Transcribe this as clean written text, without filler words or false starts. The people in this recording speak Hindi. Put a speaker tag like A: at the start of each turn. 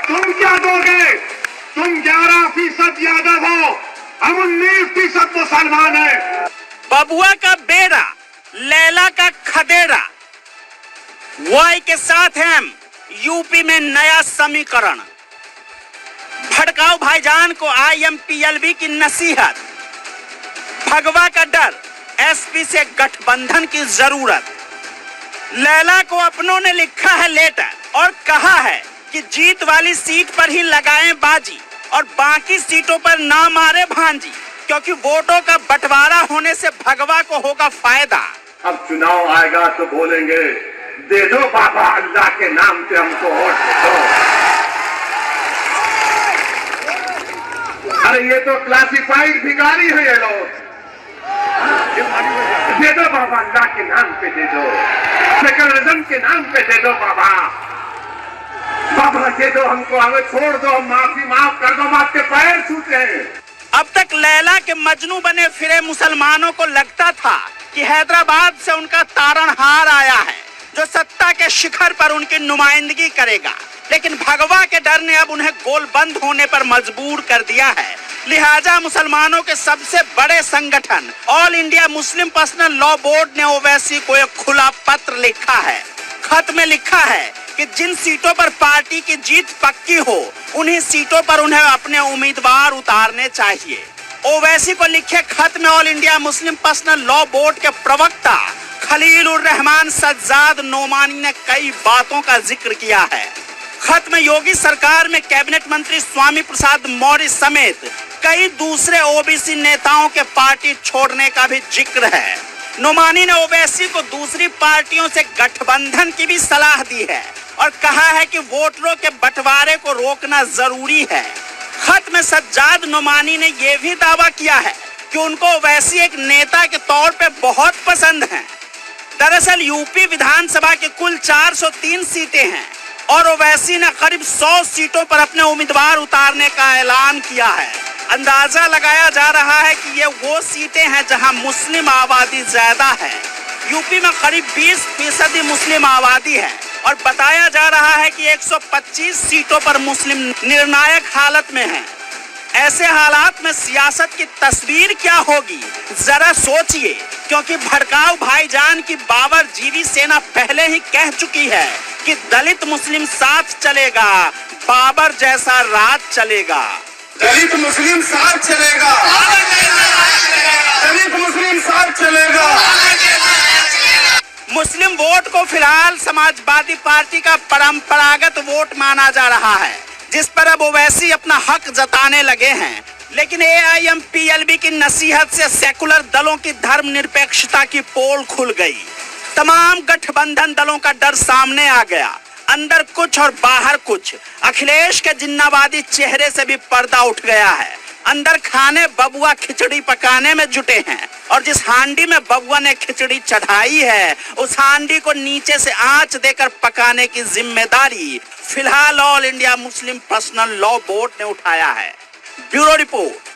A: तुम क्या दोगे? तुम 11% यादव हो, हम 19% मुसलमान हैं।
B: बबुआ का बेड़ा, लैला का खदेड़ा, वाई के साथ हम यूपी में नया समीकरण। भड़काऊ भाईजान को IMPLB की नसीहत। भगवा का डर, SP से गठबंधन की जरूरत। लैला को अपनों ने लिखा है लेटर और कहा है कि जीत वाली सीट पर ही लगाएं बाजी और बाकी सीटों पर ना मारे भांजी, क्योंकि वोटों का बंटवारा होने से भगवा को होगा फायदा।
A: अब चुनाव आएगा तो बोलेंगे दे दो बाबा अल्लाह के नाम पे हमको वोट दे दो। अरे ये तो क्लासिफाइड भिखारी है ये लोग। दे दो बाबा अल्लाह के नाम पे दे दो, सेकुलरिज्म के नाम पे दे दो बाबा। बाबा दे दो हमको, हमें छोड़ दो, माफ कर दो, हम आपके पैर छूते हैं।
B: अब तक लैला के मजनू बने फिरे मुसलमानों को लगता था कि हैदराबाद से उनका तारणहार आया है जो सत्ता के शिखर पर उनकी नुमाइंदगी करेगा, लेकिन भगवा के डर ने अब उन्हें गोलबंद होने पर मजबूर कर दिया है। लिहाजा मुसलमानों के सबसे बड़े संगठन all India Muslim personal law board ने ओवैसी को एक खुला पत्र लिखा है। खत में लिखा है कि जिन सीटों पर पार्टी की जीत पक्की हो, उन्हीं सीटों पर उन्हें अपने उम्मीदवार उतारने चाहिए। ओवैसी को लिखे खत में all India Muslim personal law board के प्रवक्ता खलील उर रहमान सज्जाद नोमानी ने कई बातों का जिक्र किया है। खत में योगी सरकार में कैबिनेट मंत्री स्वामी प्रसाद मौर्य समेत कई दूसरे ओबीसी नेताओं के पार्टी छोड़ने का भी जिक्र है। नोमानी ने ओवैसी को दूसरी पार्टियों से गठबंधन की भी सलाह दी है और कहा है कि वोटरों के बंटवारे को रोकना जरूरी है। खत में सज्जाद नोमानी ने यह भी दावा किया है कि उनको ओवैसी एक नेता के तौर पे बहुत पसंद हैं। दरअसल यूपी विधानसभा के कुल 403 सीटें हैं और ओवैसी ने करीब 100 सीटों पर अपने उम्मीदवार उतारने का ऐलान किया है। अंदाजा लगाया जा रहा है कि ये वो सीटें हैं जहां मुस्लिम आबादी ज्यादा है। यूपी में करीब 20% मुस्लिम आबादी है और बताया जा रहा है कि 125 सीटों पर मुस्लिम निर्णायक हालत में हैं। ऐसे हालात में सियासत की तस्वीर क्या होगी जरा सोचिए, क्योंकि भड़काऊ भाईजान की बाबर जीवी सेना पहले ही कह चुकी है कि दलित मुस्लिम साथ चलेगा, बाबर जैसा राज चलेगा।
A: दलित मुस्लिम साथ चलेगा, दलित मुस्लिम साथ चलेगा।
B: मुस्लिम वोट को फिलहाल समाजवादी पार्टी का परंपरागत वोट माना जा रहा है, जिस पर अब ओवैसी अपना हक जताने लगे हैं। लेकिन AIMPLB की नसीहत से सेकुलर दलों की धर्मनिरपेक्षता की पोल खुल गई। तमाम गठबंधन दलों का डर सामने आ गया, अंदर कुछ और बाहर कुछ। अखिलेश के जिन्नावादी चेहरे से भी पर्दा उठ गया है। अंदर खाने बबुआ खिचड़ी पकाने में जुटे हैं और जिस हांडी में बबुआ ने खिचड़ी चढ़ाई है, उस हांडी को नीचे से आंच देकर पकाने की जिम्मेदारी फिलहाल all India Muslim personal law board ने उठाया है। Bureau report.